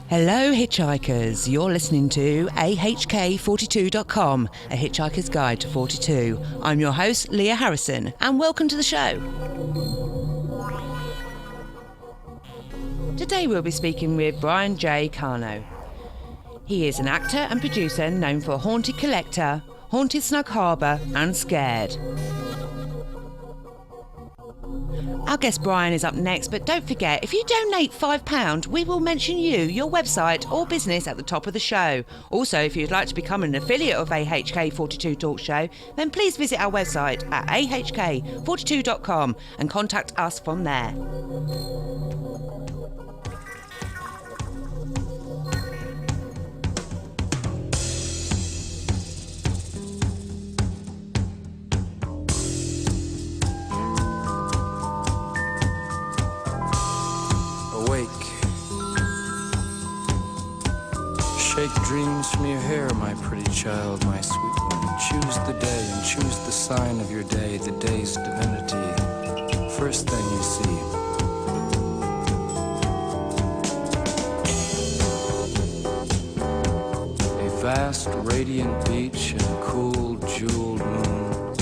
Hello hitchhikers, you're listening to ahk42.com, a hitchhiker's guide to 42. I'm your host, Leah Harrison, and welcome to the show. Today we'll be speaking with Brian J Cano. He is an actor and producer known for Haunted Collector, Haunted Snug Harbor and Scared. Our guest Brian is up next, but don't forget, if you donate £5, we will mention you, your website or business at the top of the show. Also, if you'd like to become an affiliate of AHK42 Talk Show, then please visit our website at ahk42.com and contact us from there. Shake dreams from your hair, my pretty child, my sweet one. Choose the day and choose the sign of your day, the day's divinity. First thing you see. A vast, radiant beach and a cool, jeweled moon.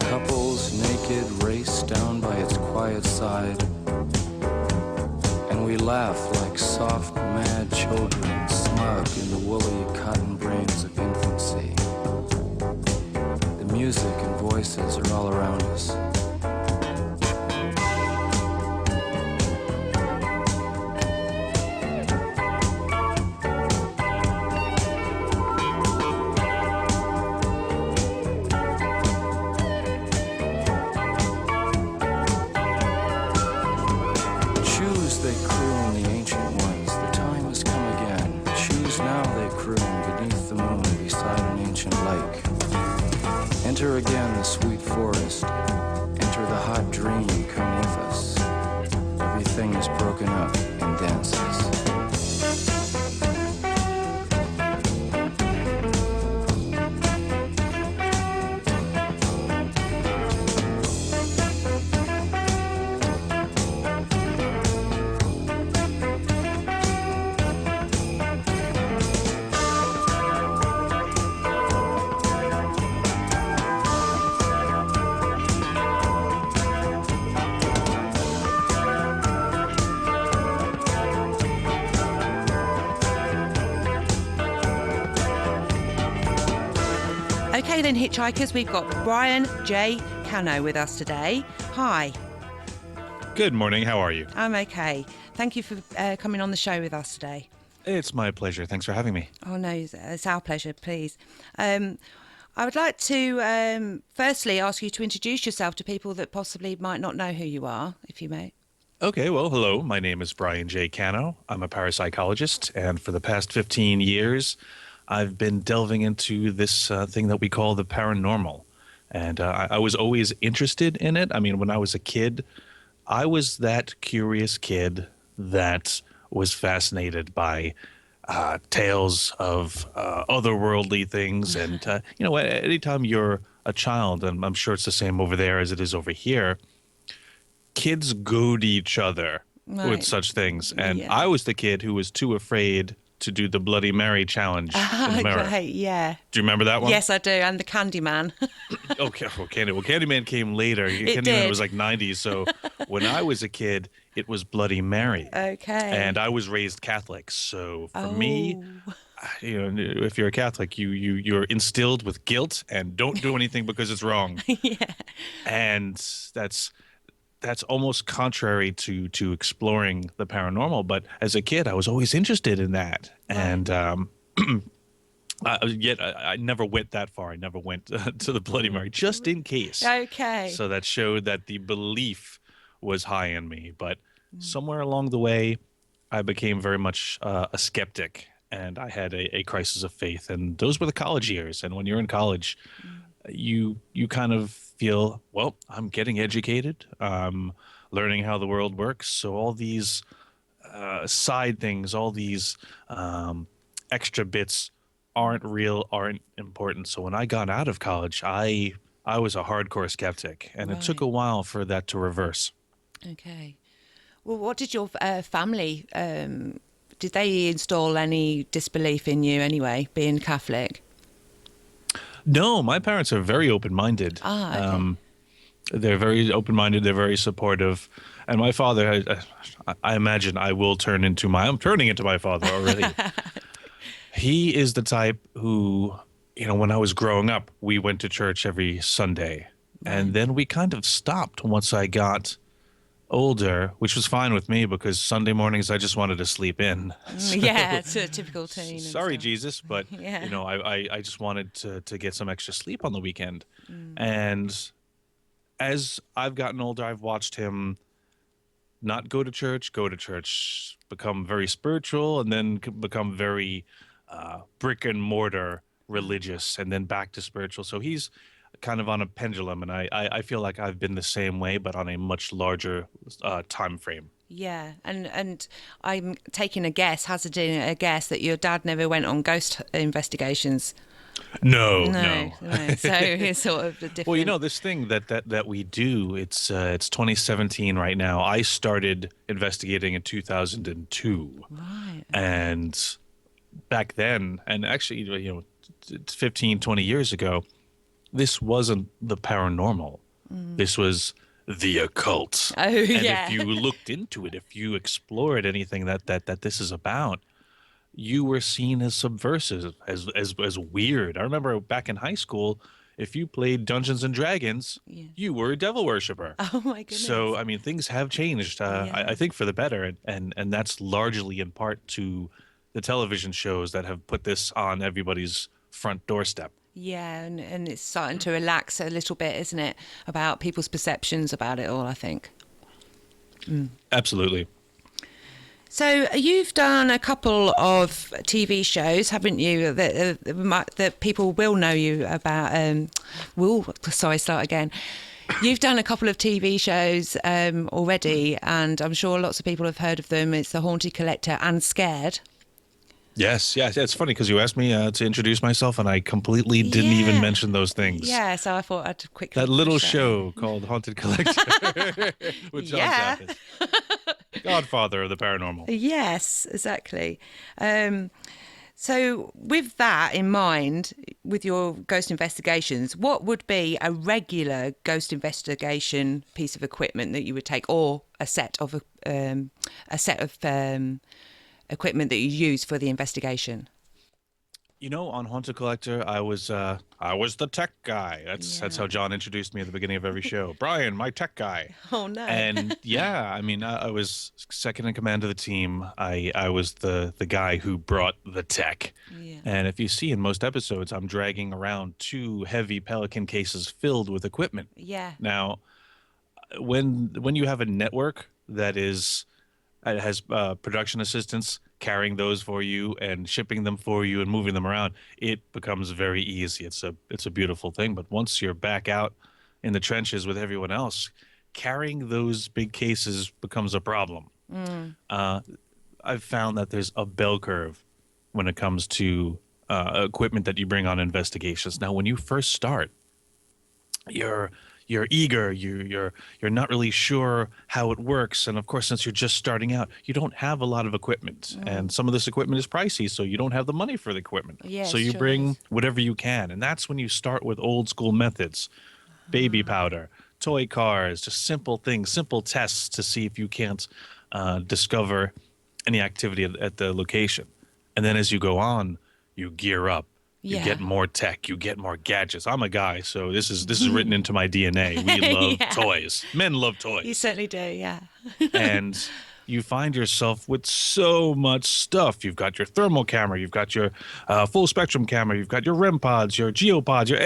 Couples naked race down by its quiet side. And we laugh like soft, mad children, snug in the woolly cotton brains of infancy. The music and voices are all around us. Enter again the sweet forest. Enter the hot dream, come with us. Everything is broken up in dances. Okay then hitchhikers, we've got Brian J Cano with us today. Hi. Good morning, how are you? I'm okay. Thank you for coming on the show with us today. It's my pleasure, thanks for having me. Oh no, it's our pleasure, please. I would like to firstly ask you to introduce yourself to people that possibly might not know who you are, if you may. Okay, well, hello, my name is Brian J Cano. I'm a parapsychologist, and for the past 15 years, I've been delving into this thing that we call the paranormal. And I was always interested in it. I mean, when I was a kid, I was that curious kid that was fascinated by tales of otherworldly things. And, anytime you're a child, and I'm sure it's the same over there as it is over here, kids goad each other with such things. And Yeah. I was the kid who was too afraid to do the Bloody Mary challenge in the mirror. Right, yeah. Do you remember that one? Yes, I do, and the Candyman. Okay, well, Candyman came later. Candyman did. was like 90s, so when I was a kid, it was Bloody Mary. Okay. And I was raised Catholic, so for me, if you're a Catholic, you're instilled with guilt and don't do anything because it's wrong. Yeah. And that's almost contrary to exploring the paranormal. But as a kid, I was always interested in that. Right. And yet I never went that far. I never went to the Bloody Mary, just in case. Okay. So that showed that the belief was high in me. But somewhere along the way, I became very much a skeptic. And I had a crisis of faith. And those were the college years. And when you're in college, you kind of feel, well, I'm getting educated, learning how the world works. So all these side things, all these extra bits aren't real, aren't important. So when I got out of college, I was a hardcore skeptic, and It took a while for that to reverse. Okay. Well, what did your family, did they install any disbelief in you anyway, being Catholic? No, my parents are very open-minded. Okay. They're very open-minded. They're very supportive. And my father, I imagine I'm turning into my father already. He is the type who, when I was growing up, we went to church every Sunday. And then we kind of stopped once I got older, which was fine with me because Sunday mornings I just wanted to sleep in. Yeah, it's a typical teen. Sorry, Jesus, but Yeah. I just wanted to get some extra sleep on the weekend. And as I've gotten older, I've watched him not go to church, become very spiritual, and then become very brick and mortar religious, and then back to spiritual. So he's kind of on a pendulum, and I feel like I've been the same way, but on a much larger time frame. Yeah, and I'm taking a guess, hazarding a guess, that your dad never went on ghost investigations. No. So it's sort of the different. Well, this thing that we do, it's 2017 right now. I started investigating in 2002. Right. And back then, and actually, 15, 20 years ago, this wasn't the paranormal. This was the occult. Oh, and yeah. if you looked into it, if you explored anything that this is about, you were seen as subversive, as weird. I remember back in high school, if you played Dungeons and Dragons, you were a devil worshiper. Oh my goodness. So, I mean, things have changed, I think, for the better. And that's largely in part to the television shows that have put this on everybody's front doorstep. Yeah, and it's starting to relax a little bit, isn't it, about people's perceptions about it all, I think. Absolutely. So you've done a couple of TV shows, haven't you, that people will know you about. Start again. You've done a couple of TV shows already, and I'm sure lots of people have heard of them. It's The Haunted Collector and Scared. Yes. It's funny because you asked me to introduce myself, and I completely didn't even mention those things. Yeah, so I thought I'd quickly. That little show called Haunted Collector with John Zappis. Godfather of the paranormal. Yes, exactly. So with that in mind, with your ghost investigations, what would be a regular ghost investigation piece of equipment that you would take, or a set of equipment that you use for the investigation? On Haunted Collector, I was the tech guy. That's how John introduced me at the beginning of every show. Brian, my tech guy. Oh no! And I mean, I was second in command of the team. I was the guy who brought the tech. Yeah. And if you see in most episodes, I'm dragging around 2 heavy Pelican cases filled with equipment. Yeah. Now, when you have a network that has production assistants carrying those for you and shipping them for you and moving them around, it becomes very easy. It's a beautiful thing. But once you're back out in the trenches with everyone else, carrying those big cases becomes a problem. I've found that there's a bell curve when it comes to equipment that you bring on investigations. Now, when you first start, you're eager, you're not really sure how it works, and of course, since you're just starting out, you don't have a lot of equipment, and some of this equipment is pricey, so you don't have the money for the equipment. Yes, so you sure bring is. whatever you can, and that's when you start with old school methods: baby powder, toy cars, just simple things, simple tests to see if you can't discover any activity at the location. And then as you go on, you gear up. You get more tech, you get more gadgets. I'm a guy, so this is written into my DNA. We love toys. Men love toys. You certainly do, yeah. And you find yourself with so much stuff. You've got your thermal camera, you've got your full spectrum camera, you've got your REM pods, your geopods, your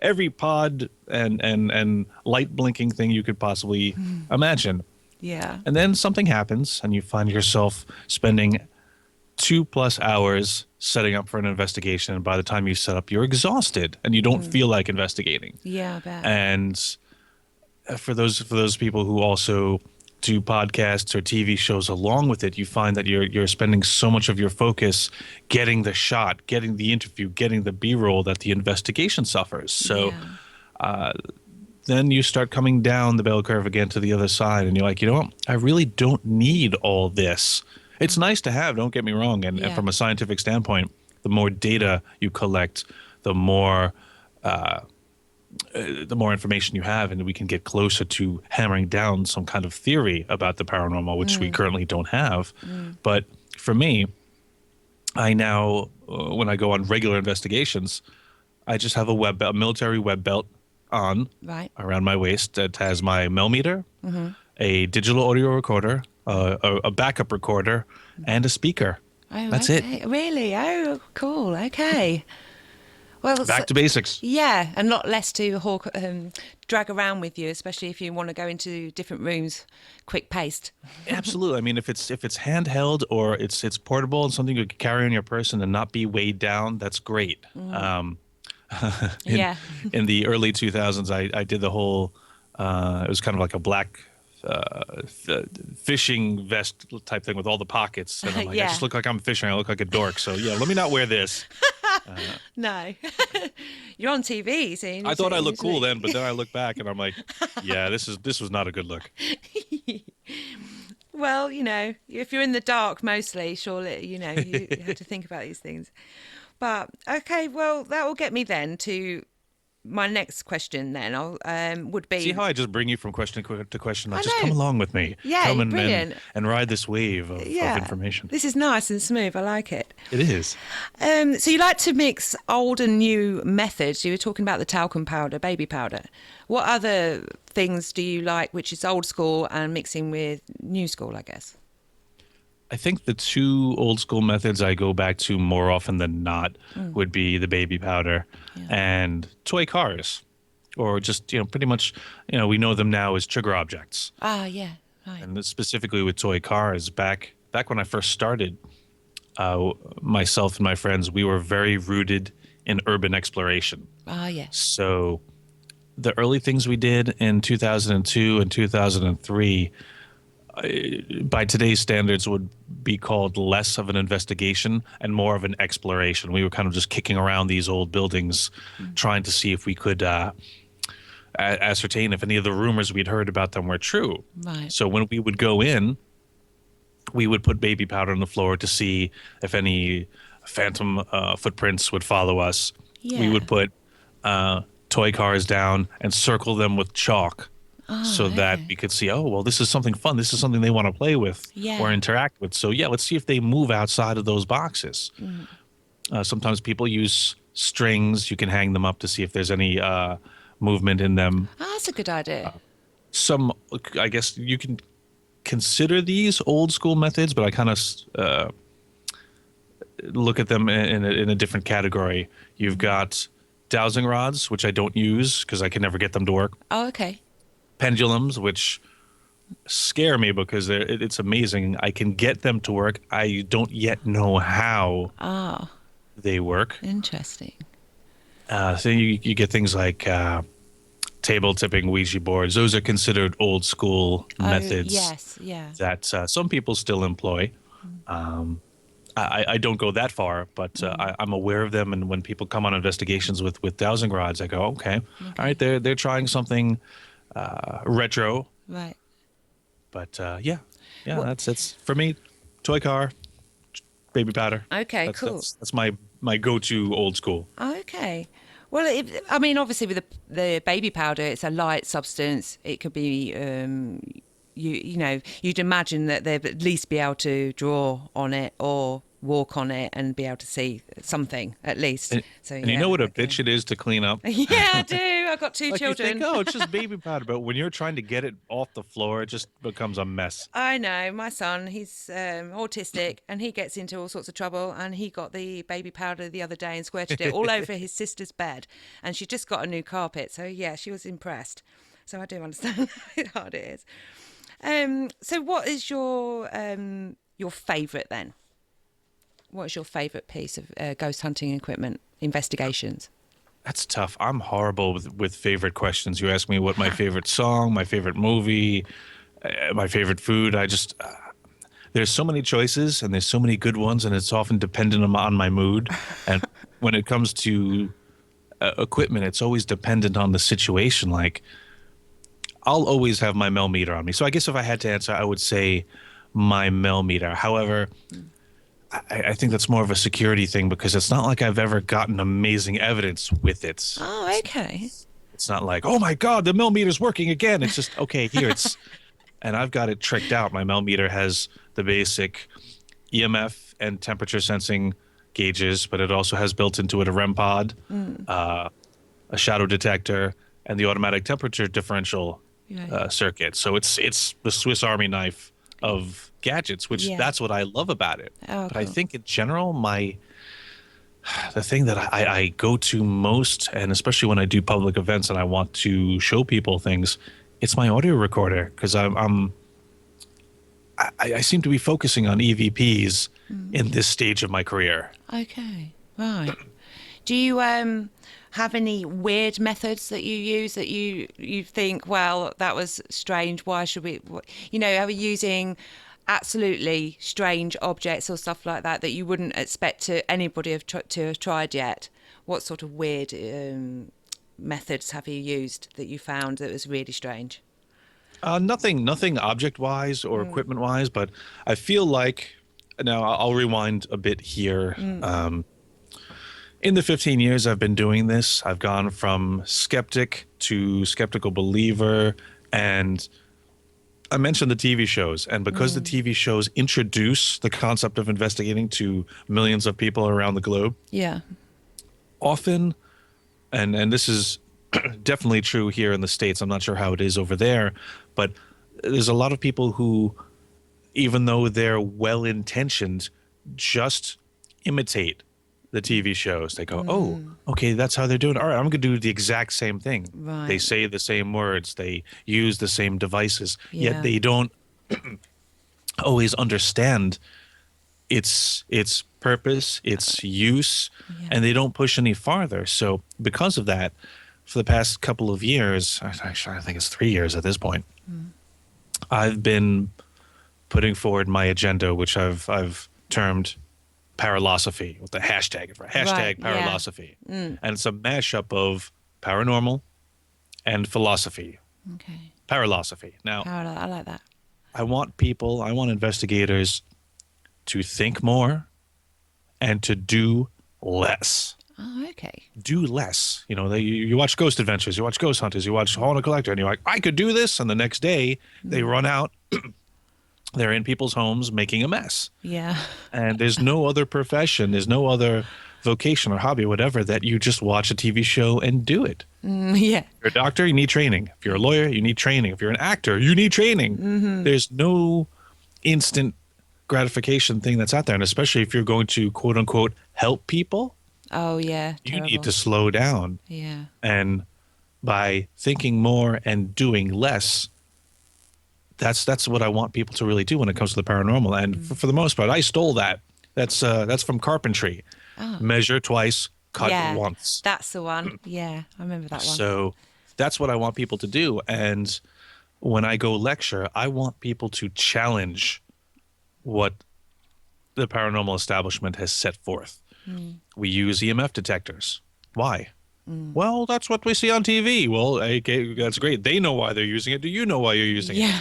every pod and light blinking thing you could possibly imagine. Yeah. And then something happens, and you find yourself spending 2+ hours setting up for an investigation, and by the time you set up, you're exhausted and you don't feel like investigating. Yeah, I bet. And for those people who also do podcasts or TV shows along with it, you find that you're spending so much of your focus getting the shot, getting the interview, getting the B-roll that the investigation suffers. So then you start coming down the bell curve again to the other side, and you're like, you know what? I really don't need all this. It's nice to have, don't get me wrong. And Yeah. from a scientific standpoint, the more data you collect, uh, the more information you have, and we can get closer to hammering down some kind of theory about the paranormal, which we currently don't have. But for me, I now, when I go on regular investigations, I just have a military web belt on Right. around my waist that has my millimeter, a digital audio recorder, a backup recorder, and a speaker. Oh, That's it. okay. Really? Oh, cool. Okay. Well, Back to basics. yeah, and lot less to drag around with you, especially if you want to go into different rooms, quick paced. Absolutely. I mean, if it's handheld or it's portable and something you can carry on your person and not be weighed down, that's great. In, Yeah. in the early 2000s, I did the whole. It was kind of like a black fishing vest type thing with all the pockets, and I'm like, Yeah. I just look like I'm fishing. I look like a dork. So yeah, let me not wear this. No, you're on TV, so I thought I looked cool then, but then I look back and I'm like, yeah, this was not a good look. Well, if you're in the dark mostly, surely, you have to think about these things. But okay, well, that will get me then to my next question. Then would be See how I just bring you from question to question? Now, I just know. come along with me. Yeah, come brilliant. and ride this wave of information. This is nice and smooth. I like it. It is. So you like to mix old and new methods. You were talking about the talcum powder, baby powder. What other things do you like, which is old school and mixing with new school, I guess? I think the two old school methods I go back to more often than not would be the baby powder and toy cars, or just pretty much we know them now as trigger objects. Ah, yeah, right. And specifically with toy cars, back when I first started, myself and my friends, we were very rooted in urban exploration. Ah, yeah. So the early things we did in 2002 and 2003, by today's standards, would be called less of an investigation and more of an exploration. We were kind of just kicking around these old buildings, trying to see if we could ascertain if any of the rumors we'd heard about them were true. Right. So when we would go in, we would put baby powder on the floor to see if any phantom footprints would follow us. Yeah. We would put toy cars down and circle them with chalk so that we could see, oh, well, this is something fun. This is something they want to play with or interact with. So, yeah, let's see if they move outside of those boxes. Sometimes people use strings. You can hang them up to see if there's any movement in them. Oh, that's a good idea. I guess you can consider these old school methods, but I kind of look at them in a different category. You've got dowsing rods, which I don't use because I can never get them to work. Oh, okay. Pendulums, which scare me because it's amazing. I can get them to work. I don't yet know how they work. Interesting. So you get things like table tipping Ouija boards. Those are considered old school methods. Yes, yeah. That some people still employ. I don't go that far, but I'm aware of them. And when people come on investigations with dowsing rods, I go, okay. All right, they're trying something retro. Right. But that's for me. Toy car, baby powder. Okay, That's- cool. That's my go-to old school. Okay. Well, obviously with the baby powder, it's a light substance. It could be, you'd imagine that they'd at least be able to draw on it or walk on it and be able to see something at least. And you know what a bitch it is to clean up? Yeah, I do. I've got two Like children. you think, oh, it's just baby powder, but when you're trying to get it off the floor, it just becomes a mess. I know. My son, he's autistic and he gets into all sorts of trouble, and he got the baby powder the other day and squirted it all over his sister's bed, and she just got a new carpet. So, yeah, she was impressed. So I do understand how hard it is. So what is your favourite then? What is your favourite piece of ghost hunting equipment investigations? That's tough. I'm horrible with favorite questions. You ask me what my favorite song, my favorite movie, my favorite food. I just there's so many choices and there's so many good ones, and it's often dependent on my mood. And when it comes to equipment, it's always dependent on the situation. Like I'll always have my millimeter on me. So I guess if I had to answer, I would say my millimeter. However, I think that's more of a security thing because it's not like I've ever gotten amazing evidence with it. Oh, okay. It's not like, oh my God, the millimeter's working again. It's just, okay, here it's, and I've got it tricked out. My millimeter has the basic EMF and temperature sensing gauges, but it also has built into it a REM pod, a shadow detector, and the automatic temperature differential Right. circuit. So it's the Swiss Army knife of gadgets, which Yeah. that's what I love about it. Oh, But I cool. think in general, the thing that I go to most, and especially when I do public events and I want to show people things, it's my audio recorder because I seem to be focusing on EVPs in this stage of my career. Okay. Right. Do you have any weird methods that you use that you think, well, that was strange. Why should we? Are we using absolutely strange objects or stuff like that that you wouldn't expect to anybody to have tried yet? What sort of weird methods have you used that you found that was really strange? Nothing object-wise or equipment-wise, but I feel like now I'll rewind a bit here. In the 15 years I've been doing this, I've gone from skeptic to skeptical believer, and I mentioned the TV shows, and because the TV shows introduce the concept of investigating to millions of people around the globe, Yeah. often, and this is definitely true here in the States, I'm not sure how it is over there, but there's a lot of people who, even though they're well-intentioned, just imitate the TV shows. They go, oh, okay, that's how they're doing. All right, I'm going to do the exact same thing. Right. They say the same words. They use the same devices, Yeah. yet they don't always understand its purpose, its use, Yeah. and they don't push any farther. So because of that, for the past couple of years, actually I think it's 3 years at this point, I've been putting forward my agenda, which I've termed paralosophy with the hashtag for hashtag Right, yeah. paralosophy, and it's a mashup of paranormal and philosophy. Okay. Paralosophy. Now, I like that. I want investigators to think more and to do less. Oh, okay. Do less. You watch Ghost Adventures, you watch Ghost Hunters, you watch Haunted Collector, and you're like, I could do this, and the next day they run out. They're in people's homes making a mess. Yeah. And there's no other profession, there's no other vocation or hobby or whatever that you just watch a TV show and do it. Yeah. If you're a doctor, you need training. If you're a lawyer, you need training. If you're an actor, you need training. There's no instant gratification thing that's out there. And especially if you're going to, quote unquote, help people, Oh, yeah. you Terrible. need to slow down. Yeah. And by thinking more and doing less, that's what I want people to really do when it comes to the paranormal. And for the most part, I stole that. That's from carpentry. Measure twice, cut Yeah. once. That's the one. Yeah. I remember that one. So that's what I want people to do. And when I go lecture, I want people to challenge what the paranormal establishment has set forth. We use EMF detectors. Why? Well, that's what we see on TV. Well, okay, that's great. They know why they're using it. Do you know why you're using it? Yeah.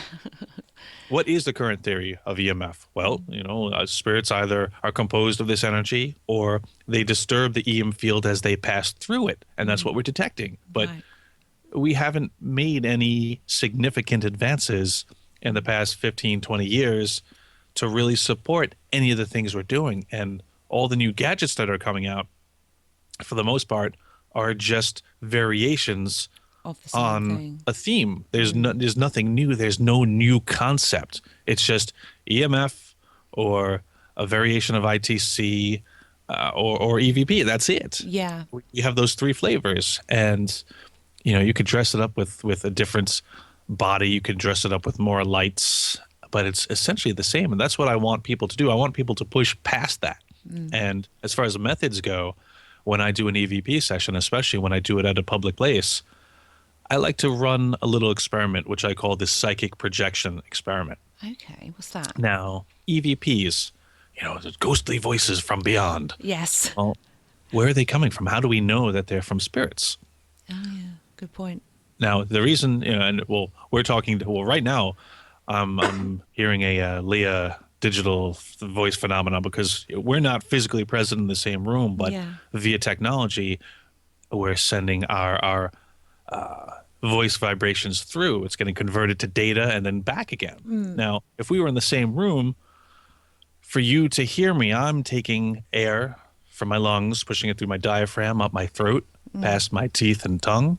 What is the current theory of EMF? Well, spirits either are composed of this energy or they disturb the EM field as they pass through it. And that's what we're detecting. But Right. we haven't made any significant advances in the past 15, 20 years to really support any of the things we're doing. And all the new gadgets that are coming out, for the most part, are just variations Of the same on thing. a theme. There's nothing new. There's no new concept. It's just EMF or a variation of ITC or EVP. That's it. Yeah. You have those three flavors, and you could dress it up with a different body. You could dress it up with more lights, but it's essentially the same. And that's what I want people to do. I want people to push past that. And as far as the methods go, when I do an EVP session, especially when I do it at a public place, I like to run a little experiment, which I call the psychic projection experiment. Okay. What's that? Now, EVPs, the ghostly voices from beyond. Yes. Well, where are they coming from? How do we know that they're from spirits? Oh, yeah. Good point. Now, the reason, we're talking, right now, I'm hearing a Leah digital voice phenomenon because we're not physically present in the same room, but Yeah. via technology, we're sending our voice vibrations through. It's getting converted to data and then back again. Now, if we were in the same room, for you to hear me, I'm taking air from my lungs, pushing it through my diaphragm, up my throat, past my teeth and tongue,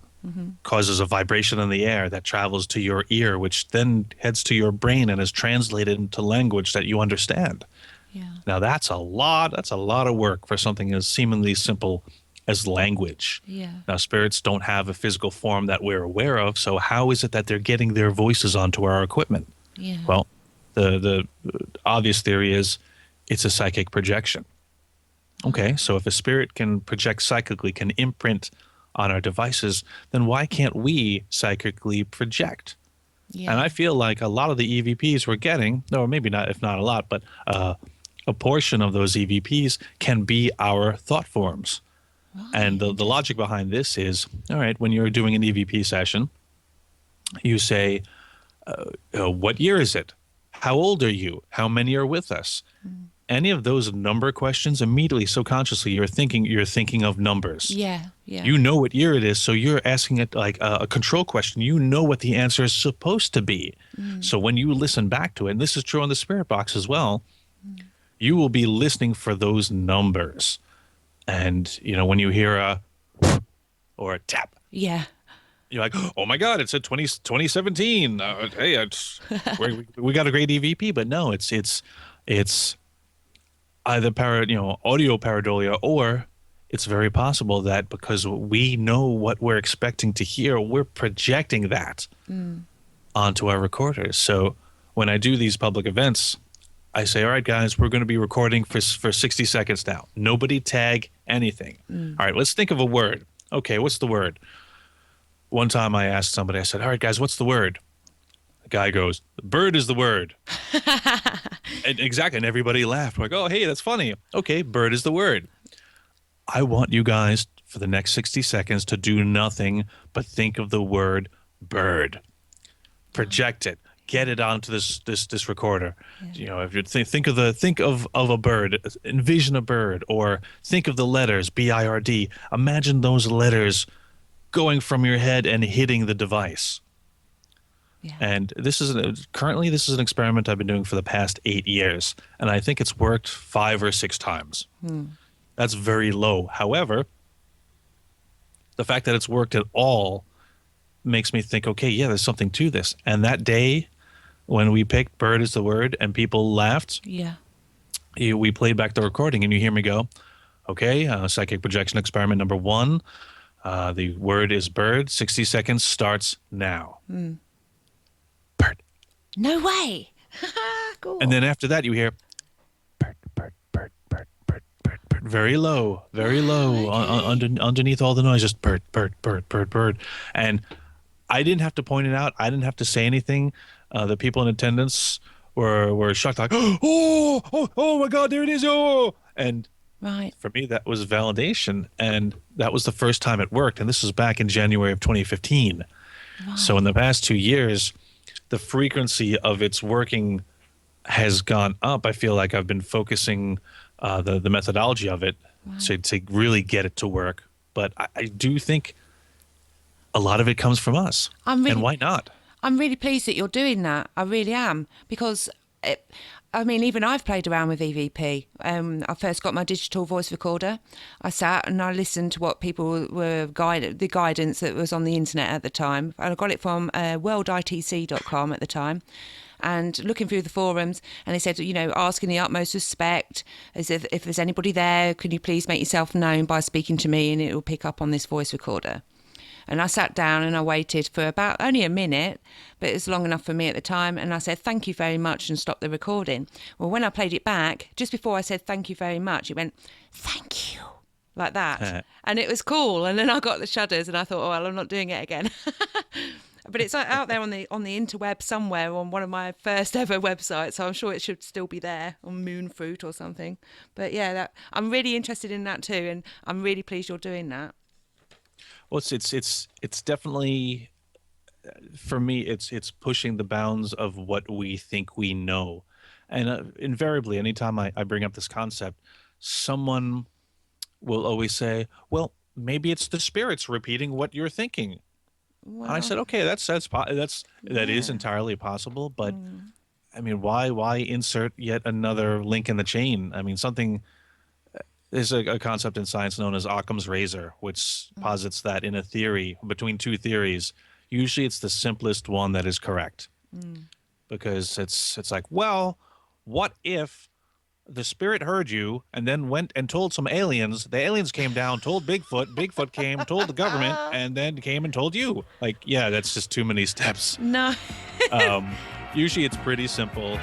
causes a vibration in the air that travels to your ear, which then heads to your brain and is translated into language that you understand. Yeah. Now that's a lot. That's a lot of work for something as seemingly simple as language. Yeah. Now spirits don't have a physical form that we're aware of, so how is it that they're getting their voices onto our equipment? Yeah. Well, the obvious theory is it's a psychic projection. Okay, so if a spirit can project psychically, can imprint on our devices, then why can't we psychically project? Yeah. And I feel like a lot of the EVPs we're getting, or maybe not, if not a lot, but a portion of those EVPs can be our thought forms. And the logic behind this is, all right, when you're doing an EVP session, you say, what year is it? How old are you? How many are with us? Any of those number questions, immediately, subconsciously, you're thinking of numbers. Yeah. Yeah. You know what year it is, so you're asking it like a control question. You know what the answer is supposed to be. So when you listen back to it, and this is true on the spirit box as well, you will be listening for those numbers. And when you hear a or a tap, Yeah. you're like, oh my God, it's a 2017. Hey, we got a great EVP, but no, it's either audio pareidolia, or it's very possible that because we know what we're expecting to hear, we're projecting that onto our recorders. So when I do these public events, I say, all right, guys, we're going to be recording for 60 seconds now. Nobody tag anything. All right, let's think of a word. Okay, what's the word? One time I asked somebody, I said, all right, guys, what's the word? The guy goes, bird is the word. And exactly. And everybody laughed. We're like, oh, hey, that's funny. Okay, bird is the word. I want you guys for the next 60 seconds to do nothing but think of the word bird. Project it. Get it onto this recorder. If you think of a bird, envision a bird, or think of the letters BIRD. Imagine those letters going from your head and hitting the device. Yeah. And currently this is an experiment I've been doing for the past 8 years, and I think it's worked 5 or 6 times. That's very low. However, the fact that it's worked at all makes me think, okay, yeah, there's something to this. And that day when we picked bird is the word and people laughed, Yeah. we played back the recording and you hear me go, okay, psychic projection experiment number 1. The word is bird. 60 seconds starts now. Bird. No way. Cool. And then after that, you hear bird, bird, bird, bird, bird, bird, bird. Very low, very low, underneath all the noise, just bird, bird, bird, bird, bird. And I didn't have to point it out. I didn't have to say anything. The people in attendance were shocked, like, oh my God, there it is. Oh, and Right. for me, that was validation. And that was the first time it worked. And this was back in January of 2015. Right. So in the past 2 years, the frequency of its working has gone up. I feel like I've been focusing the methodology of it to really get it to work. But I do think a lot of it comes from us. And why not? I'm really pleased that you're doing that. I really am, because even I've played around with EVP. I first got my digital voice recorder. I sat and I listened to what people were the guidance that was on the internet at the time. And I got it from worlditc.com at the time. And looking through the forums, and they said, ask in the utmost respect, as if there's anybody there, can you please make yourself known by speaking to me, and it will pick up on this voice recorder. And I sat down and I waited for about only a minute, but it was long enough for me at the time. And I said, thank you very much, and stopped the recording. Well, when I played it back, just before I said thank you very much, it went, thank you, like that. And it was cool. And then I got the shudders and I thought, oh, well, I'm not doing it again. But it's out there on the interweb somewhere on one of my first ever websites. So I'm sure it should still be there on Moonfruit or something. But yeah, I'm really interested in that too. And I'm really pleased you're doing that. Well, it's definitely for me, it's pushing the bounds of what we think we know. And invariably, anytime I bring up this concept, someone will always say, well, maybe it's the spirits repeating what you're thinking. And I Well, said, okay, that is yeah. entirely possible, but I mean, why insert yet another link in the chain? I mean, something there's a concept in science known as Occam's razor, which posits that in a theory between two theories, usually it's the simplest one that is correct, because it's like, well, what if the spirit heard you and then went and told some aliens, the aliens came down, told Bigfoot came, told the government, and then came and told you? Like, yeah, that's just too many steps. No. Usually it's pretty simple.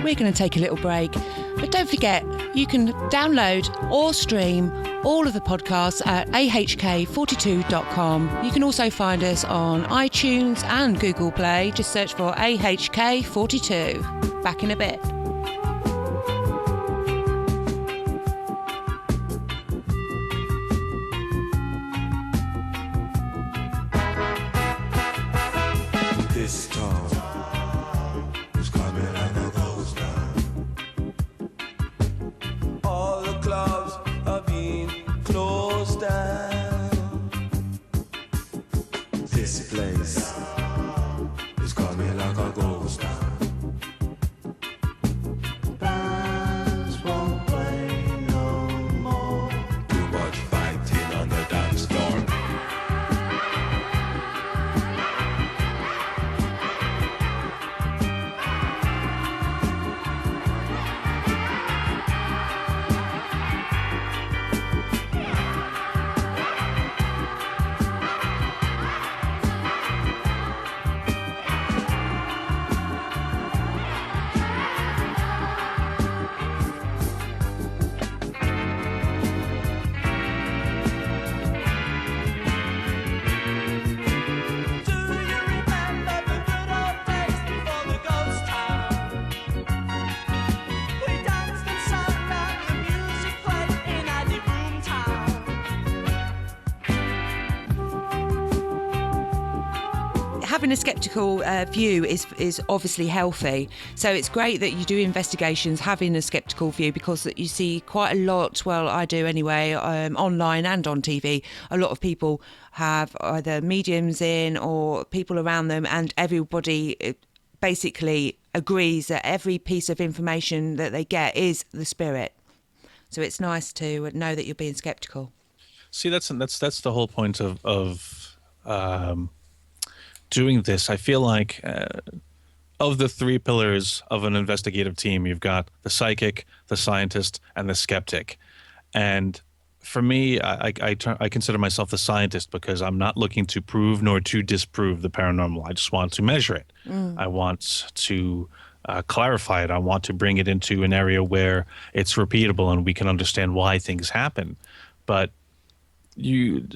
We're going to take a little break, but don't forget, you can download or stream all of the podcasts at ahk42.com. You can also find us on iTunes and Google Play. Just search for AHK42. Back in a bit. This storm is coming like a ghost town. All the clubs are being closed down. This place is coming like a ghost town. Bands won't play no more. Too much fighting on the dance floor. Having a sceptical view is obviously healthy. So it's great that you do investigations having a sceptical view, because you see quite a lot, well, I do anyway, online and on TV, a lot of people have either mediums in or people around them, and everybody basically agrees that every piece of information that they get is the spirit. So it's nice to know that you're being sceptical. See, that's the whole point of doing this. I feel like of the three pillars of an investigative team, you've got the psychic, the scientist, and the skeptic. And for me, I consider myself the scientist because I'm not looking to prove nor to disprove the paranormal. I just want to measure it. I want to clarify it. I want to bring it into an area where it's repeatable and we can understand why things happen. But you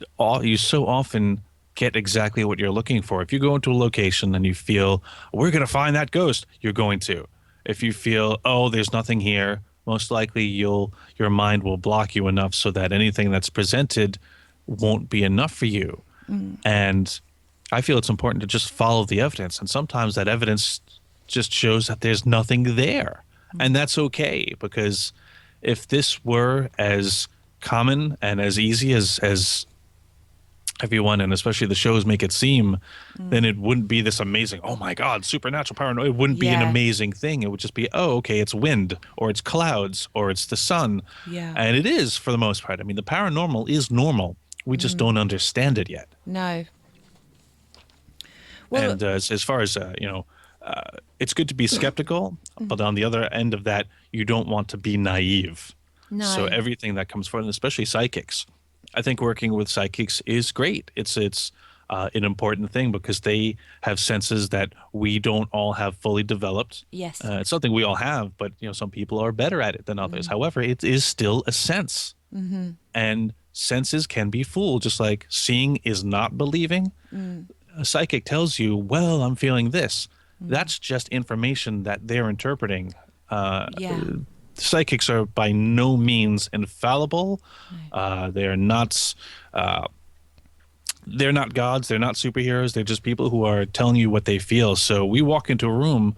so often get exactly what you're looking for. If you go into a location and you feel, we're going to find that ghost, you're going to. If you feel, oh, there's nothing here, most likely your mind will block you enough so that anything that's presented won't be enough for you. And I feel it's important to just follow the evidence. And sometimes that evidence just shows that there's nothing there. And that's okay, because if this were as common and as easy as everyone, and especially the shows, make it seem, then it wouldn't be this amazing, oh my God, supernatural paranormal. It wouldn't be an amazing thing. It would just be, oh, okay, it's wind, or it's clouds, or it's the sun. Yeah. And it is, for the most part. I mean, the paranormal is normal. We just don't understand it yet. No. Well, And as far as, it's good to be skeptical, but on the other end of that, you don't want to be naive. no. So everything that comes forward, and especially psychics, I think working with psychics is great. It's an important thing because they have senses that we don't all have fully developed. Yes. It's something we all have, but some people are better at it than others. However, it is still a sense, and senses can be fooled. Just like seeing is not believing. A psychic tells you, "Well, I'm feeling this." That's just information that they're interpreting. Psychics are by no means infallible. They're not they're not gods, they're not superheroes, they're just people who are telling you what they feel. So we walk into a room,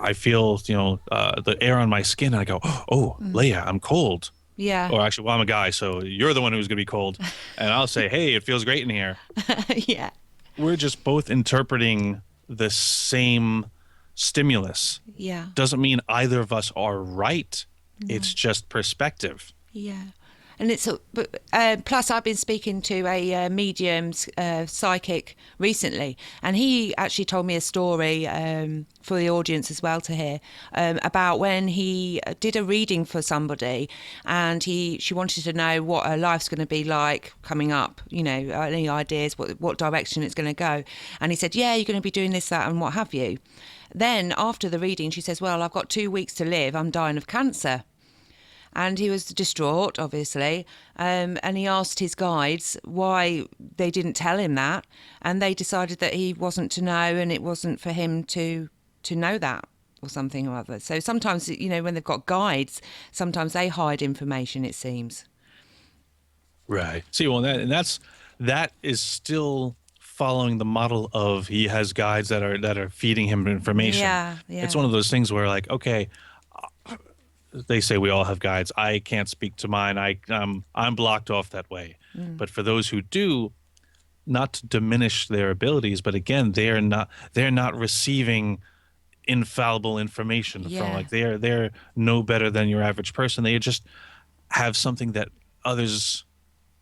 I feel, the air on my skin, and I go, oh, Leia, I'm cold. Yeah. Or actually, well, I'm a guy, so you're the one who's going to be cold. And I'll say, hey, it feels great in here. Yeah. We're just both interpreting the same stimulus. Yeah. Doesn't mean either of us are right. It's just perspective. Yeah. And plus I've been speaking to a medium psychic recently, and he actually told me a story for the audience as well to hear about when he did a reading for somebody, and she wanted to know what her life's going to be like coming up, any ideas, what direction it's going to go. And he said, yeah, you're going to be doing this, that, and what have you. Then after the reading, she says, well, I've got 2 weeks to live. I'm dying of cancer. And he was distraught, obviously, and he asked his guides why they didn't tell him that, and they decided that he wasn't to know, and it wasn't for him to know that, or something or other. So sometimes, when they've got guides, sometimes they hide information, it seems. Right. See, well, that is still following the model of he has guides that are feeding him information. Yeah. It's one of those things where, like, okay, they say we all have guides. I can't speak to mine. I'm blocked off that way. But for those who do, not to diminish their abilities, but again, they're not receiving infallible information from, like, they're no better than your average person. They just have something that others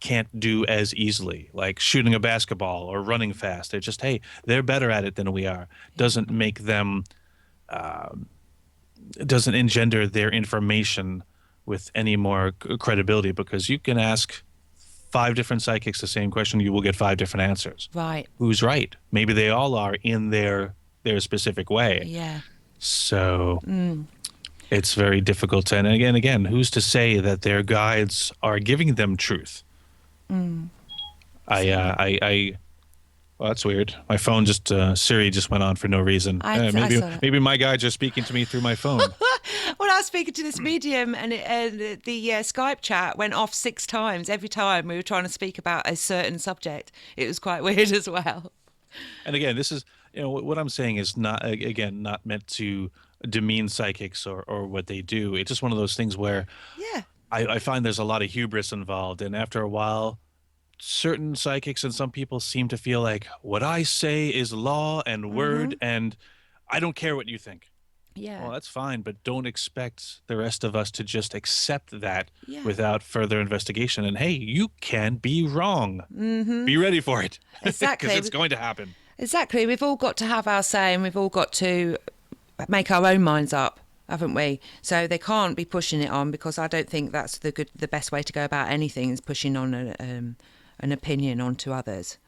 can't do as easily, like shooting a basketball or running fast. They're just, hey, they're better at it than we are. Doesn't make them doesn't engender their information with any more credibility, because you can ask 5 different psychics the same question, you will get 5 different answers. Right. Who's right? Maybe they all are in their specific way. Yeah. So it's very difficult to, and again, who's to say that their guides are giving them truth? Well, that's weird. My phone Siri just went on for no reason. Maybe my guides are speaking to me through my phone. Well, I was speaking to this medium, and the Skype chat went off 6 times every time we were trying to speak about a certain subject. It was quite weird as well. And again, this is, what I'm saying is not meant to demean psychics or what they do. It's just one of those things where I find there's a lot of hubris involved, and after a while, certain psychics and some people seem to feel like what I say is law and word, and I don't care what you think. Yeah. Well, that's fine, but don't expect the rest of us to just accept that without further investigation. And hey, you can be wrong. Be ready for it. Exactly. Because it's going to happen. Exactly. We've all got to have our say, and we've all got to make our own minds up, haven't we? So they can't be pushing it on, because I don't think that's the best way to go about anything, is pushing on an opinion onto others.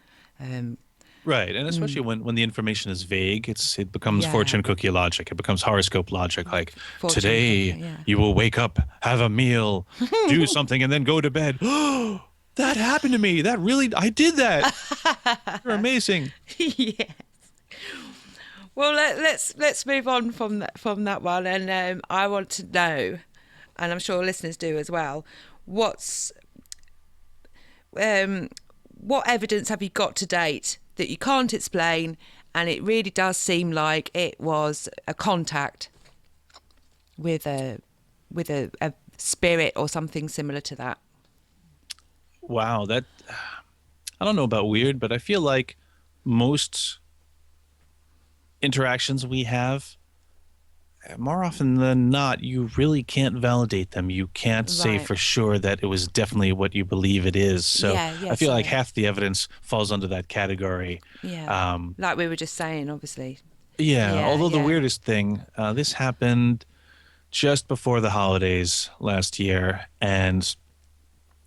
Right, and especially when the information is vague, it becomes fortune cookie logic. It becomes horoscope logic. Like, today you will wake up, have a meal, do something, and then go to bed. Oh, that happened to me. I did that. You're amazing. Yes. Well, let's move on from that one, and I want to know, and I'm sure listeners do as well, what evidence have you got to date that you can't explain, and it really does seem like it was a contact with a spirit or something similar to that? Wow, I don't know about weird, but I feel like most interactions we have, more often than not, you really can't validate them. You can't say for sure that it was definitely what you believe it is. So I feel like half the evidence falls under that category. Yeah, like we were just saying, obviously. Although the weirdest thing, this happened just before the holidays last year. And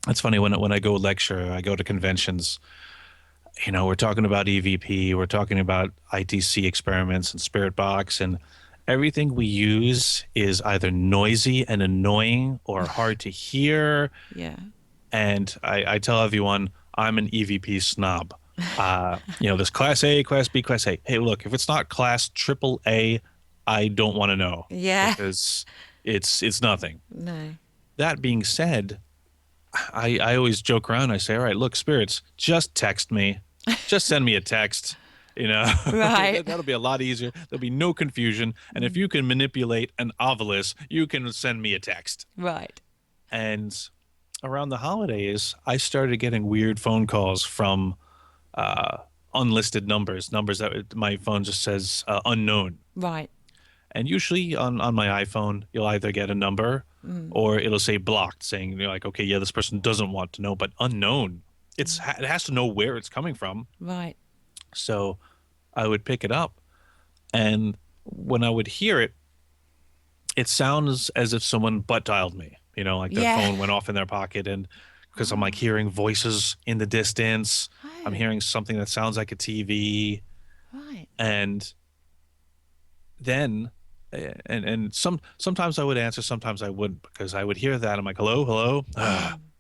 it's funny, when I go lecture, I go to conventions, we're talking about EVP, we're talking about ITC experiments and Spirit Box, and everything we use is either noisy and annoying or hard to hear. Yeah. And I tell everyone I'm an EVP snob. There's Class A, Class B, Class A. Hey, look, if it's not Class Triple A, I don't want to know. Yeah. Because it's nothing. No. That being said, I always joke around. I say, all right, look, spirits, just text me. Just send me a text. You know, Right. that'll be a lot easier. There'll be no confusion. And if you can manipulate an ovilus, you can send me a text. Right. And around the holidays, I started getting weird phone calls from unlisted numbers that my phone just says unknown. Right. And usually on my iPhone, you'll either get a number or it'll say blocked, saying, you're like, okay, yeah, this person doesn't want to know, but unknown. It has to know where it's coming from. Right. So I would pick it up. And when I would hear it, it sounds as if someone butt dialed me, you know, like their Yeah. phone went off in their pocket. And because I'm like hearing voices in the distance, I'm Oh. hearing something that sounds like a TV. Right. And then sometimes I would answer, sometimes I wouldn't, because I would hear that. I'm like, hello, hello.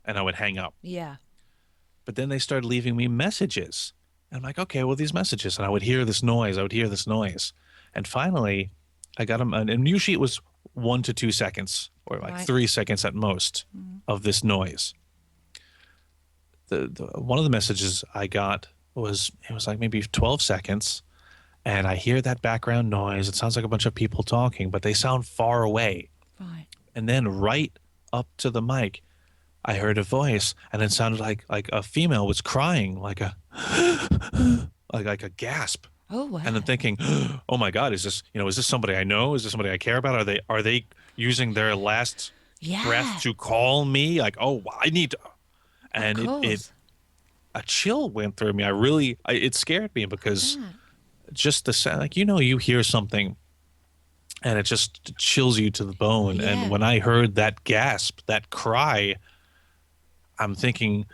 And I would hang up. Yeah. But then they started leaving me messages. And I'm like, okay, well, these messages. And I would hear this noise. And finally, I got them. And usually it was 1 to 2 seconds or like Right. 3 seconds at most of this noise. The one of the messages I got was, it was like maybe 12 seconds. And I hear that background noise. It sounds like a bunch of people talking, but they sound far away. Right. And then right up to the mic, I heard a voice, and it sounded like a female was crying, like a like a gasp. Oh, wow. And then thinking, oh my God, is this somebody I know? Is this somebody I care about? Are they using their last Yeah. breath to call me? Like, oh, I need to. And Of course. it a chill went through me. It scared me because just the sound, like, you hear something and it just chills you to the bone. Yeah. And when I heard that gasp, that cry, I'm thinking,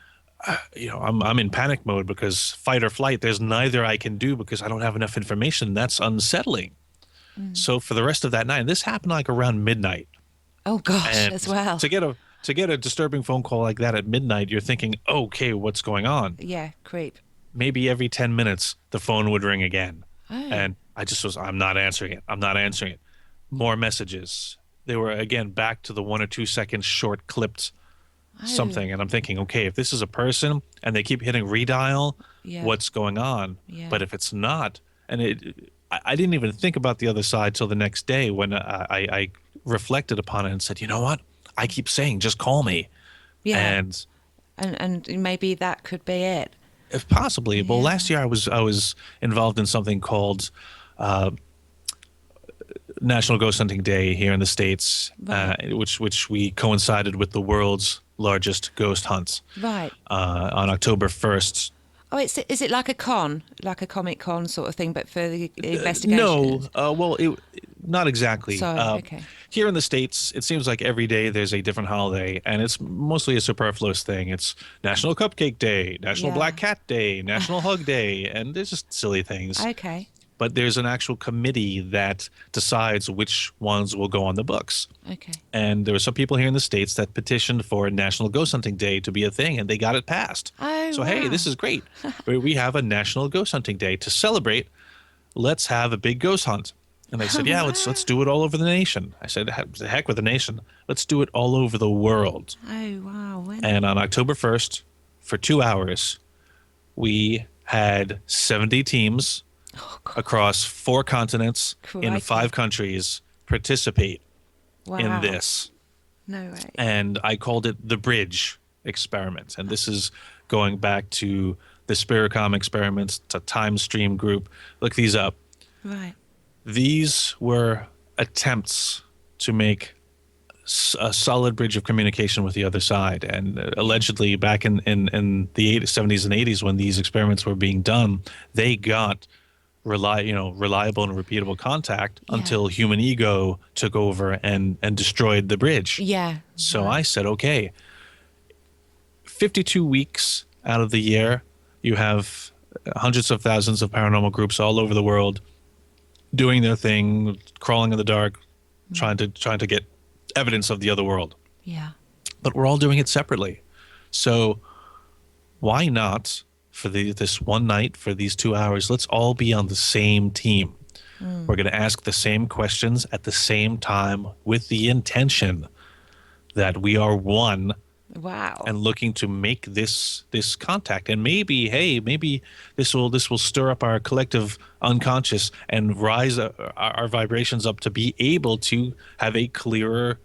I'm in panic mode because fight or flight, there's neither I can do because I don't have enough information. That's unsettling. So for the rest of that night, and this happened like around midnight. Oh, gosh, And as well. to get a disturbing phone call like that at midnight, you're thinking, okay, what's going on? Yeah, creep. Maybe every 10 minutes the phone would ring again. Oh. And I'm not answering it. More messages. They were, again, back to the 1 or 2 seconds short clipped something. And I'm thinking, okay, if this is a person and they keep hitting redial, Yeah. what's going on? Yeah. But if it's not, and I didn't even think about the other side till the next day when I reflected upon it and said, you know what? I keep saying, just call me. Yeah. And And maybe that could be it. if possibly, well, Yeah. last year I was involved in something called National Ghost Hunting Day here in the States, Right. which we coincided with the world's largest ghost hunts Right. on October 1st. Oh, is it like a con, like a Comic Con sort of thing, but for the investigation? No, not exactly. Sorry, okay. Here in the States, it seems like every day there's a different holiday, and it's mostly a superfluous thing. It's National Cupcake Day, National Yeah. Black Cat Day, National Hug Day, and there's just silly things. Okay. But there's an actual committee that decides which ones will go on the books. Okay. And there were some people here in the States that petitioned for National Ghost Hunting Day to be a thing, and they got it passed. Oh, So, hey, wow. this is great. We have a National Ghost Hunting Day to celebrate. Let's have a big ghost hunt. And they said, yeah, let's do it all over the nation. I said, the heck with the nation. Let's do it all over the world. Oh, wow. When? And on October 1st, for 2 hours, we had 70 teams across 4 continents in Crikey. 5 countries participate Wow. in this. No way. And I called it the Bridge Experiment. And this is going back to the Spiricom experiments, to Time Stream Group. Look these up. Right. These were attempts to make a solid bridge of communication with the other side. And allegedly back in the 70s and 80s when these experiments were being done, they got reliable and repeatable contact Yeah. until human ego took over and destroyed the bridge. Yeah. So I said, okay, 52 weeks out of the year, you have hundreds of thousands of paranormal groups all over the world doing their thing, crawling in the dark, trying to get evidence of the other world. Yeah. But we're all doing it separately. So why not, for this one night, for these 2 hours, let's all be on the same team. We're going to ask the same questions at the same time with the intention that we are one Wow. and looking to make this contact. And maybe this will stir up our collective unconscious and rise our vibrations up to be able to have a clearer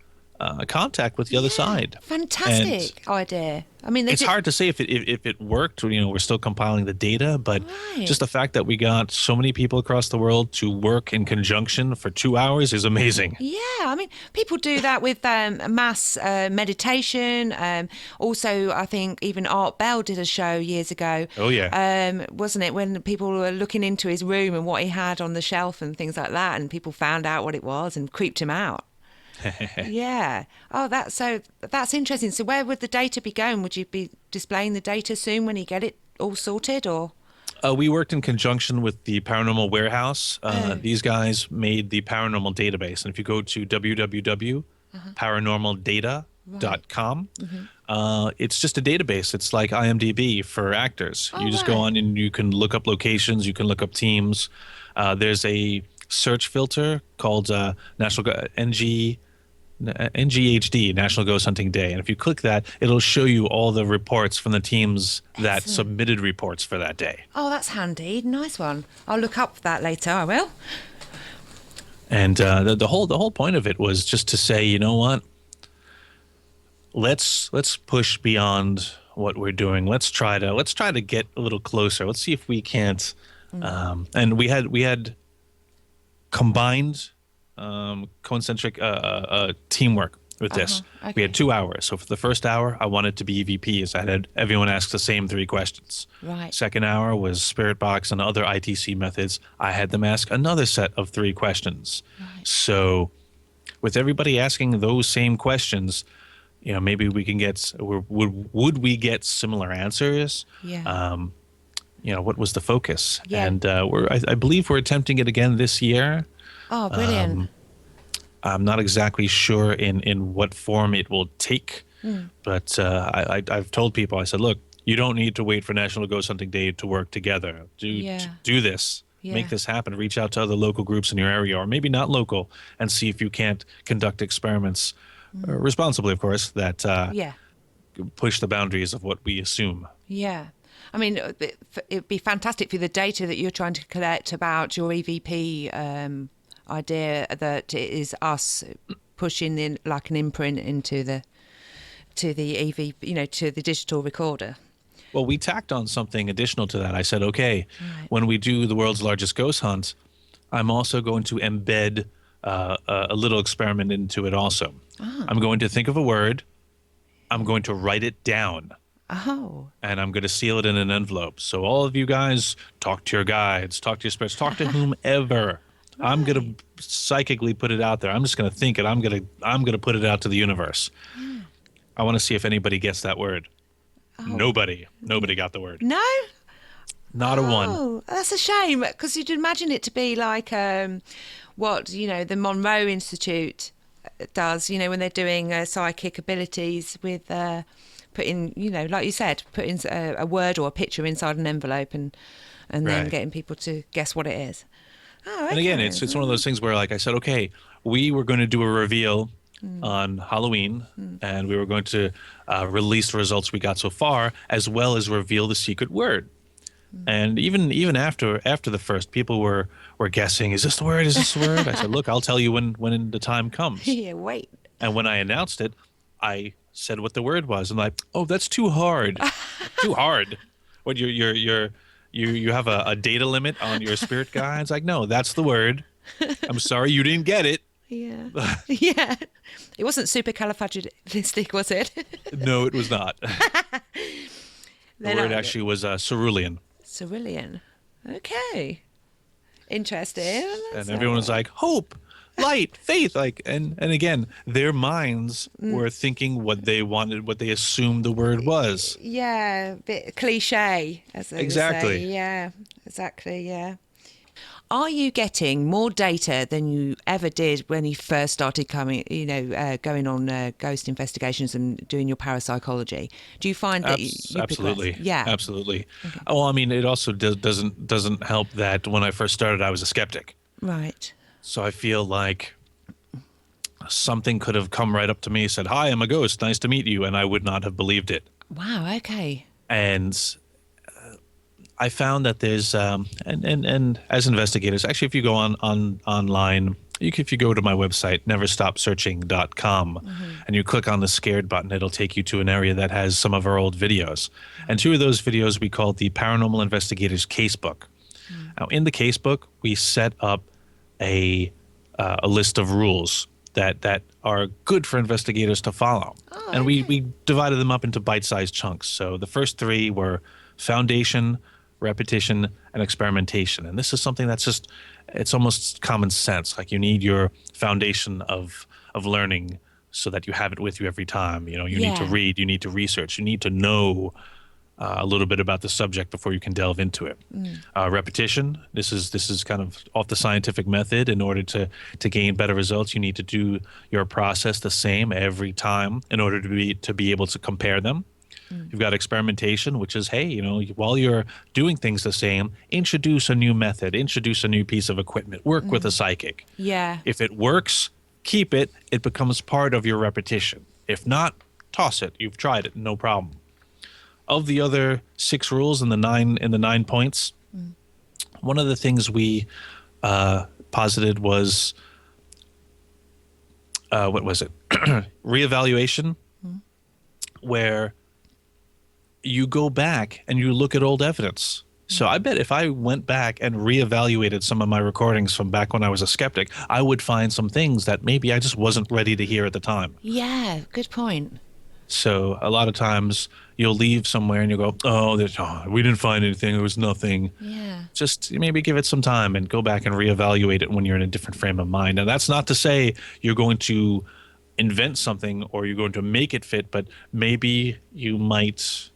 contact with the other side. And Fantastic idea. I mean, it's hard to say if it worked. We're still compiling the data, but Right. just the fact that we got so many people across the world to work in conjunction for 2 hours is amazing. Yeah, I mean, people do that with mass meditation. Also, I think even Art Bell did a show years ago. Oh, yeah. Wasn't it, when people were looking into his room and what he had on the shelf and things like that, and people found out what it was and creeped him out. Yeah. Oh, that's interesting. So where would the data be going? Would you be displaying the data soon when you get it all sorted, or? We worked in conjunction with the Paranormal Warehouse. These guys made the paranormal database. And if you go to www.paranormaldata.com, it's just a database. It's like IMDb for actors. You just go on and you can look up locations. You can look up teams. There's a search filter called NGHD, National Ghost Hunting Day. And if you click that, it'll show you all the reports from the teams that submitted reports for that day. Oh, that's handy. Nice one. I'll look up that later. I will. And the whole point of it was just to say, you know what? Let's push beyond what we're doing. Let's try to get a little closer. Let's see if we can't. And we had combined concentric teamwork with this. Okay. We had 2 hours. So for the first hour, I wanted to be EVPs. I had everyone ask the same 3 questions. Right. Second hour was Spirit Box and other ITC methods. I had them ask another set of 3 questions. Right. So with everybody asking those same questions, maybe we can would we get similar answers? Yeah. What was the focus? Yeah. And I believe we're attempting it again this year. Oh, brilliant. I'm not exactly sure in what form it will take, but I've told people, I said, look, you don't need to wait for National Ghost Hunting Day to work together. Do this. Yeah. Make this happen. Reach out to other local groups in your area, or maybe not local, and see if you can't conduct experiments responsibly, of course, that push the boundaries of what we assume. Yeah. I mean, it'd be fantastic for the data that you're trying to collect about your EVP idea, that it is us pushing in like an imprint into the EV, to the digital recorder. Well, we tacked on something additional to that. I said, okay, when we do the world's largest ghost hunt, I'm also going to embed a little experiment into it also. I'm going to think of a word. I'm going to write it down. Oh. And I'm going to seal it in an envelope. So all of you guys, talk to your guides, talk to your spirits, talk to whomever. Right. I'm going to psychically put it out there. I'm just going to think it. I'm going to put it out to the universe. I want to see if anybody gets that word. Oh. Nobody got the word. No? Not a one. Oh, that's a shame, because you'd imagine it to be like what, the Monroe Institute does, when they're doing psychic abilities with putting, like you said, putting a word or a picture inside an envelope and then getting people to guess what it is. Oh, okay. And again, it's one of those things where, like I said, okay, we were going to do a reveal on Halloween, and we were going to release the results we got so far, as well as reveal the secret word. And even after the first, people were guessing, is this the word? Is this the word? I said, look, I'll tell you when the time comes. Yeah, wait. And when I announced it, I said what the word was. I'm like, oh, that's too hard. Too hard. What, you have a data limit on your spirit guides? Like, no, that's the word. I'm sorry you didn't get it. Yeah. Yeah. It wasn't supercalifragilistic, was it? No, it was not. The word actually was cerulean. Cerulean. Okay. Interesting. And everyone was like, hope, light, faith. And again, their minds were thinking what they wanted, what they assumed the word was. Yeah, a bit cliche, as they exactly. Say. Yeah, exactly, yeah. Are you getting more data than you ever did when you first started going on ghost investigations and doing your parapsychology? Do you find that you absolutely, progress? Yeah, absolutely. Okay. Oh, I mean, it also doesn't help that when I first started, I was a skeptic. Right. So I feel like something could have come right up to me, said, "Hi, I'm a ghost. Nice to meet you," and I would not have believed it. Wow. Okay. And I found that there's and as investigators, actually, if you go online, if you go to my website, neverstopsearching.com, and you click on the scared button, it'll take you to an area that has some of our old videos. And 2 of those videos we called the Paranormal Investigators Casebook. Now, in the casebook, we set up a list of rules that are good for investigators to follow. Oh, and we divided them up into bite-sized chunks. So the first 3 were foundation, repetition, and experimentation. And this is something that's just, it's almost common sense. Like, you need your foundation of learning so that you have it with you every time. You need to read, you need to research, you need to know a little bit about the subject before you can delve into it. Repetition, this is kind of off the scientific method. In order to gain better results, you need to do your process the same every time in order to be able to compare them. You've got experimentation, which is, hey, while you're doing things the same, introduce a new method, introduce a new piece of equipment, work with a psychic. Yeah. If it works, keep it. It becomes part of your repetition. If not, toss it. You've tried it, no problem. Of the other 6 rules in the 9 points, one of the things we posited was what was it? Reevaluation, where you go back and you look at old evidence. So I bet if I went back and reevaluated some of my recordings from back when I was a skeptic, I would find some things that maybe I just wasn't ready to hear at the time. Yeah, good point. So a lot of times you'll leave somewhere and you'll go, we didn't find anything. It was nothing. Yeah. Just maybe give it some time and go back and reevaluate it when you're in a different frame of mind. And that's not to say you're going to invent something or you're going to make it fit, but maybe you might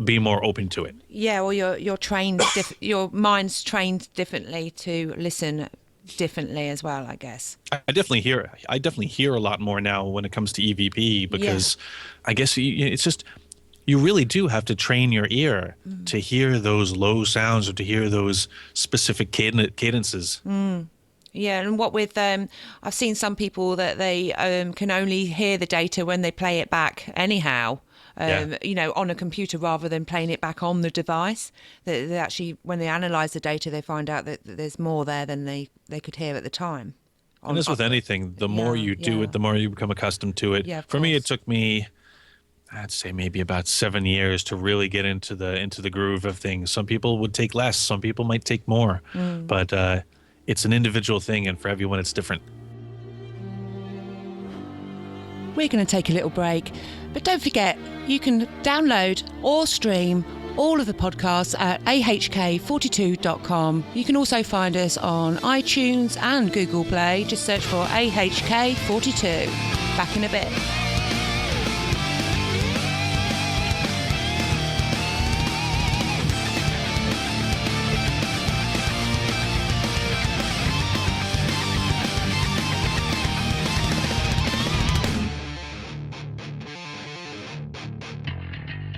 be more open to it. Yeah, well, you're trained, your mind's trained differently to listen differently as well, I guess. I definitely hear a lot more now when it comes to EVP, because I guess it's just, you really do have to train your ear to hear those low sounds or to hear those specific cadences. Yeah, and what with I've seen some people that they can only hear the data when they play it back anyhow. On a computer rather than playing it back on the device. They actually, when they analyse the data, they find out that there's more there than they could hear at the time. And as with anything, the more you do it, the more you become accustomed to it. Yeah, For me, it took me, I'd say maybe about 7 years to really get into the groove of things. Some people would take less, some people might take more, but it's an individual thing, and for everyone, it's different. We're going to take a little break, but don't forget, you can download or stream all of the podcasts at ahk42.com. You can also find us on iTunes and Google Play. Just search for AHK42. Back in a bit.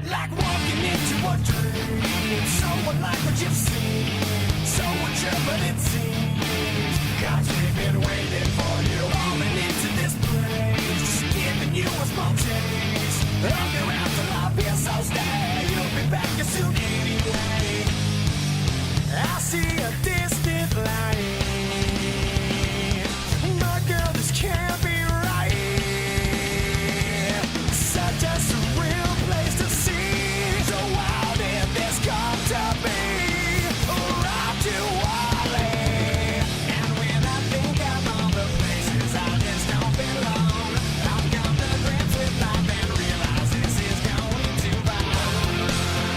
Like walking into a dream, someone like what you've seen, so mature but it seems, God's been waiting for you, falling into this place, just giving you a small taste, of your afterlife, yes, so stay, you'll be back as soon anyway, I see a distant light, my girl, this can't be right, such a surreal place to see. So how did this come to be? Right to Wally. And when I think of all the places I just don't belong, I've come to grips with life and realize this is going too far.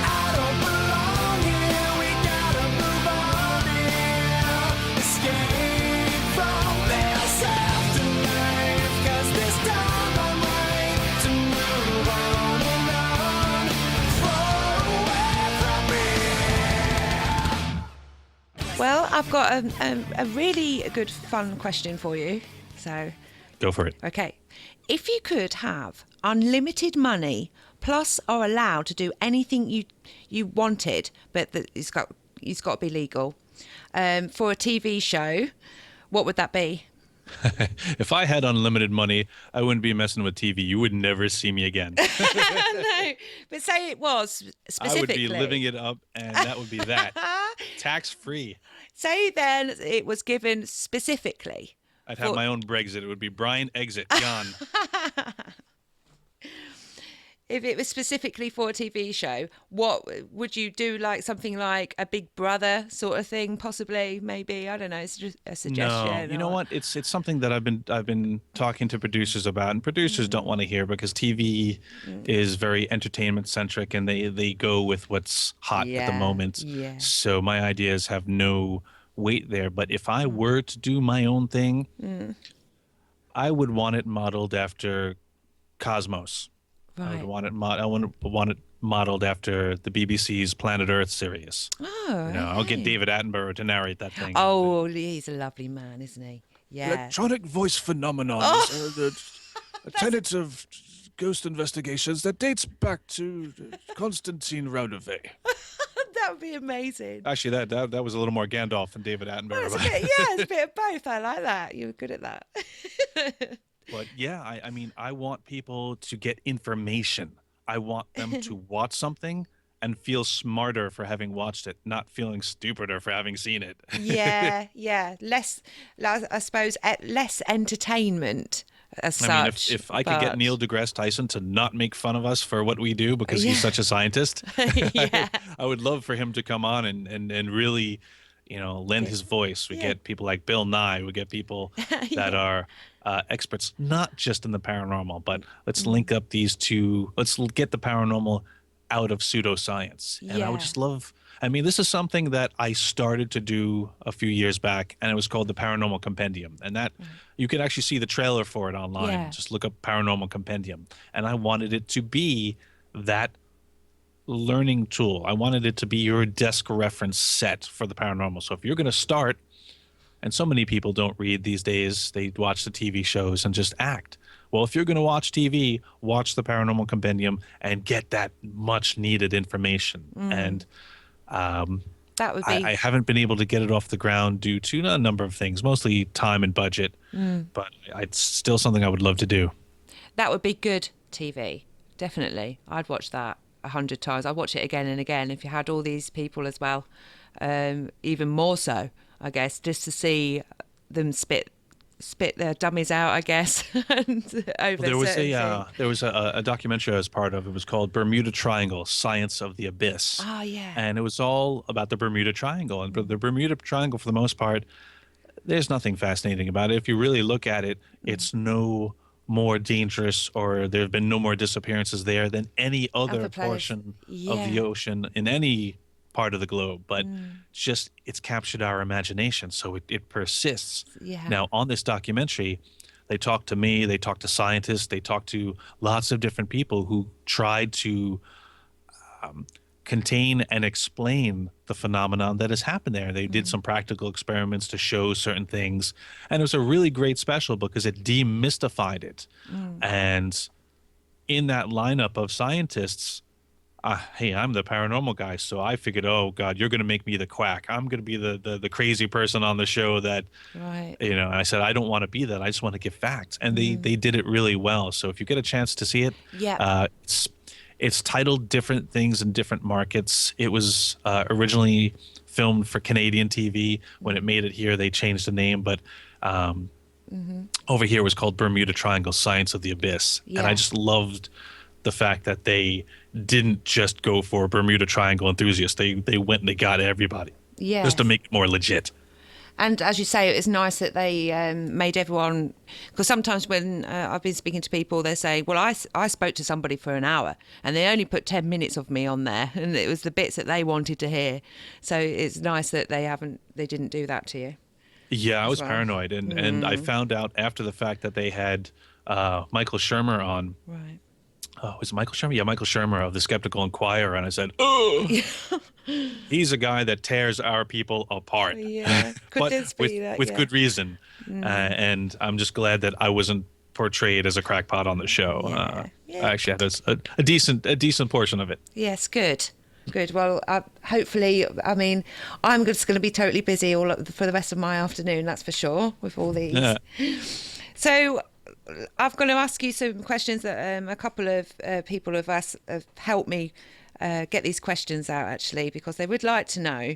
I don't belong here, we gotta move on here. Escape from this afterlife, 'cause this time I'm ready to move on and on. Well, I've got a really good, fun question for you. So, Go for it. okay. If you could have unlimited money, plus are allowed to do anything you wanted, but that it's got to be legal, for a TV show, what would that be? If I had unlimited money, I wouldn't be messing with TV. You would never see me again. No, but say it was I would specifically. be living it up, and that would be that. Tax-free. Say then it was given specifically. I'd have my own Brexit. It would be Brian exit, gone. If it was specifically for a TV show, what would you do? Like something like a Big Brother sort of thing, possibly, maybe. I don't know. It's just a suggestion. No, you know what? It's something that I've been talking to producers about, and producers don't want to hear because TV is very entertainment centric, and they go with what's hot at the moment. Yeah. So my ideas have no weight there. But if I were to do my own thing, I would want it modeled after Cosmos. Right. I would want it modeled after the BBC's Planet Earth series. Oh, I'll get David Attenborough to narrate that thing. Oh, he's a lovely man, isn't he? Yeah. Electronic voice phenomenon is the tenets of ghost investigations that dates back to Constantine Roudevey. That would be amazing. Actually, that was a little more Gandalf than David Attenborough. It's a bit of both. I like that. You were good at that. But yeah, I mean, I want people to get information. I want them to watch something and feel smarter for having watched it, not feeling stupider for having seen it. Yeah. Less, I suppose, less entertainment as such. I mean, if I could get Neil deGrasse Tyson to not make fun of us for what we do because he's such a scientist, Yeah. I would love for him to come on and really, lend his voice. We get people like Bill Nye. We get people that are experts, not just in the paranormal, but let's link up these two. Let's get the paranormal out of pseudoscience. And I would just love, this is something that I started to do a few years back, and it was called the Paranormal Compendium. And that you can actually see the trailer for it online. Yeah. Just look up Paranormal Compendium. And I wanted it to be that learning tool. I wanted it to be your desk reference set for the paranormal. So if you're going to start, and so many people don't read these days, they watch the TV shows and just act. Well, if you're going to watch TV, watch the Paranormal Compendium and get that much needed information. And that would be. I haven't been able to get it off the ground due to a number of things, mostly time and budget. But it's still something I would love to do. That would be good TV. Definitely. I'd watch that 100 times. I'd watch it again and again if you had all these people as well. Even more so, I guess, just to see them spit their dummies out, I guess. And over There was certain a documentary I was part of. It was called Bermuda Triangle: Science of the Abyss. Oh, yeah. And it was all about the Bermuda Triangle. And the Bermuda Triangle, for the most part, there's nothing fascinating about it. If you really look at it, it's no more dangerous, or there have been no more disappearances there than any other place. portion of the ocean in any part of the globe. But it's captured our imagination, so it persists. Yeah. Now, on this documentary, they talked to me, they talked to scientists, they talked to lots of different people who tried to contain and explain the phenomenon that has happened there. They did some practical experiments to show certain things, and it was a really great special because it demystified it. And in that lineup of scientists, hey, I'm the paranormal guy, so I figured, oh God, you're going to make me the quack. I'm going to be the crazy person on the show that, Right. and I said, I don't want to be that. I just want to give facts. And they did it really well. So if you get a chance to see it, it's titled different things in different markets. It was originally filmed for Canadian TV. When it made it here, they changed the name, but over here it was called Bermuda Triangle: Science of the Abyss. And I just loved the fact that they didn't just go for Bermuda Triangle enthusiasts. They went and they got everybody. Yes. Just to make it more legit. And as you say, it's nice that they made everyone, because sometimes when I've been speaking to people, they say, well, I spoke to somebody for an hour and they only put 10 minutes of me on there, and it was the bits that they wanted to hear. So it's nice that they didn't do that to you. Yeah, I was paranoid. And I found out after the fact that they had Michael Shermer on. Right. Oh, was it Michael Shermer? Yeah, Michael Shermer of the Skeptical Inquirer. And I said, oh, he's a guy that tears our people apart. Yeah, but with good reason. And I'm just glad that I wasn't portrayed as a crackpot on the show. I actually had a decent portion of it. Yes, good. Good. Well, hopefully, I mean, I'm just going to be totally busy for the rest of my afternoon, that's for sure, with all these. Yeah. So I'm going to ask you some questions that a couple of people have helped me get these questions out, actually, because they would like to know.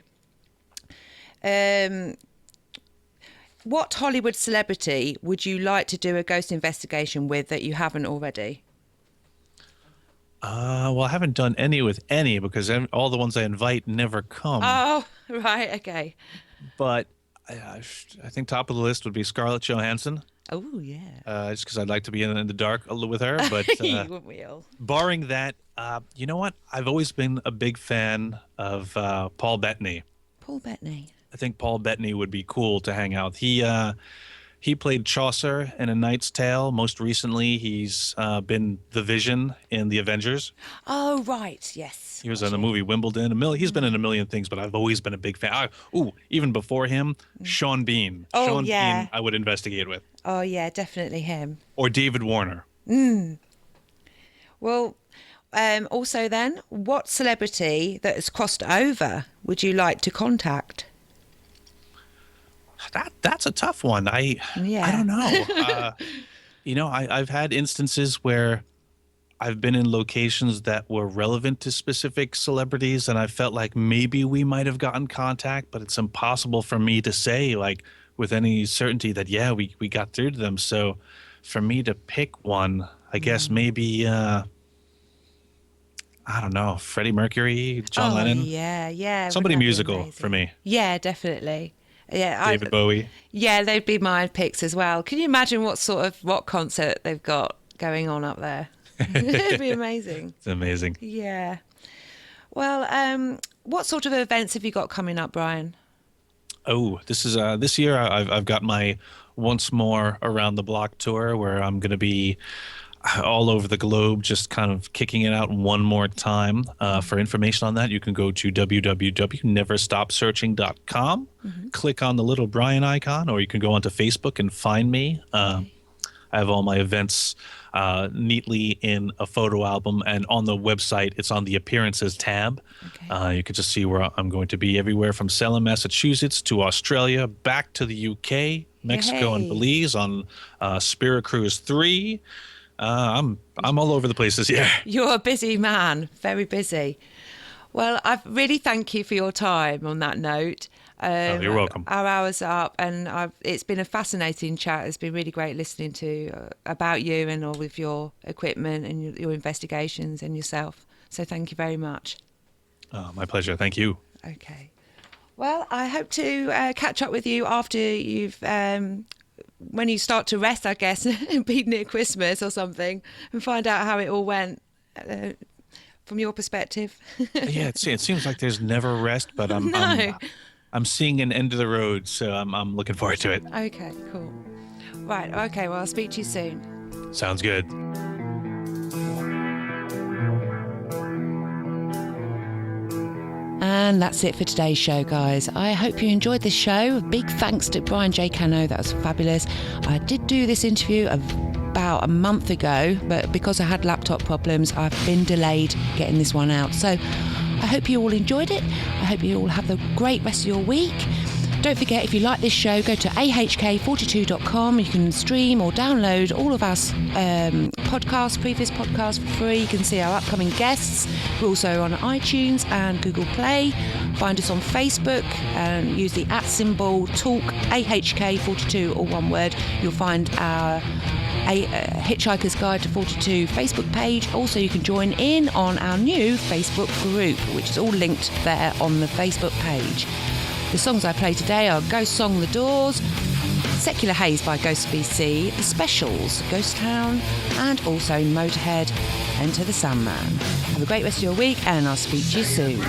What Hollywood celebrity would you like to do a ghost investigation with that you haven't already? Well, I haven't done any with any because all the ones I invite never come. Oh, right, okay. But I think top of the list would be Scarlett Johansson. Oh, yeah. Just because I'd like to be in the dark with her. But Wouldn't we all? barring that, you know what? I've always been a big fan of Paul Bettany. Paul Bettany. I think Paul Bettany would be cool to hang out. He played Chaucer in A Knight's Tale. Most recently, he's been the Vision in The Avengers. Oh, right, yes. He was in the movie Wimbledon. He's been in a million things, but I've always been a big fan. Even before him, Sean Bean. Oh, Sean yeah. Bean I would investigate with. Oh, yeah, definitely him. Or David Warner. Well, also then, what celebrity that has crossed over would you like to contact? That's a tough one. I don't know. I've had instances where I've been in locations that were relevant to specific celebrities, and I felt like maybe we might have gotten contact, but it's impossible for me to say like with any certainty that we got through to them. So for me to pick one, I guess maybe I don't know, Freddie Mercury, John Lennon. Yeah. Somebody Wouldn't that be musical amazing? for me. Yeah, definitely. Yeah, David Bowie. Yeah, they'd be my picks as well. Can you imagine what sort of rock concert they've got going on up there? It'd be amazing. It's amazing. Yeah. Well, what sort of events have you got coming up, Brian? Oh, this year I've got my Once More Around the Block tour where I'm going to be all over the globe, just kind of kicking it out one more time. For information on that, you can go to www.neverstopsearching.com, click on the little Brian icon, or you can go onto Facebook and find me. I have all my events neatly in a photo album, and on the website, it's on the appearances tab. Okay. You can just see where I'm going to be everywhere from Salem, Massachusetts to Australia, back to the UK, Mexico, and Yay. Belize on Spirit Cruise 3. I'm all over the place this year. You're a busy man, very busy. Well, I really thank you for your time on that note. You're welcome. Our hour's up, and it's been a fascinating chat. It's been really great listening to about you and all of your equipment and your investigations and yourself. So thank you very much. My pleasure. Thank you. Okay. Well, I hope to catch up with you after you've... when you start to rest, I guess, be near Christmas or something, and find out how it all went from your perspective. Yeah, it seems like there's never rest, but I'm seeing an end of the road, so I'm looking forward to it. Okay, cool. Right, okay, well, I'll speak to you soon. Sounds good. And that's it for today's show, guys. I hope you enjoyed this show. Big thanks to Brian J Cano. That was fabulous. I did do this interview about a month ago, but because I had laptop problems, I've been delayed getting this one out. So I hope you all enjoyed it. I hope you all have a great rest of your week. Don't forget, if you like this show, go to ahk42.com. You can stream or download all of our previous podcasts for free. You can see our upcoming guests. We're also on iTunes and Google Play. Find us on Facebook and use the @ talk ahk42, all one word. You'll find our Hitchhiker's Guide to 42 Facebook page. Also, you can join in on our new Facebook group, which is all linked there on the Facebook page. The songs I play today are Ghost Song The Doors, Secular Haze by Ghost BC, The Specials, Ghost Town, and also Motorhead, Enter the Sandman. Have a great rest of your week, and I'll speak to you soon.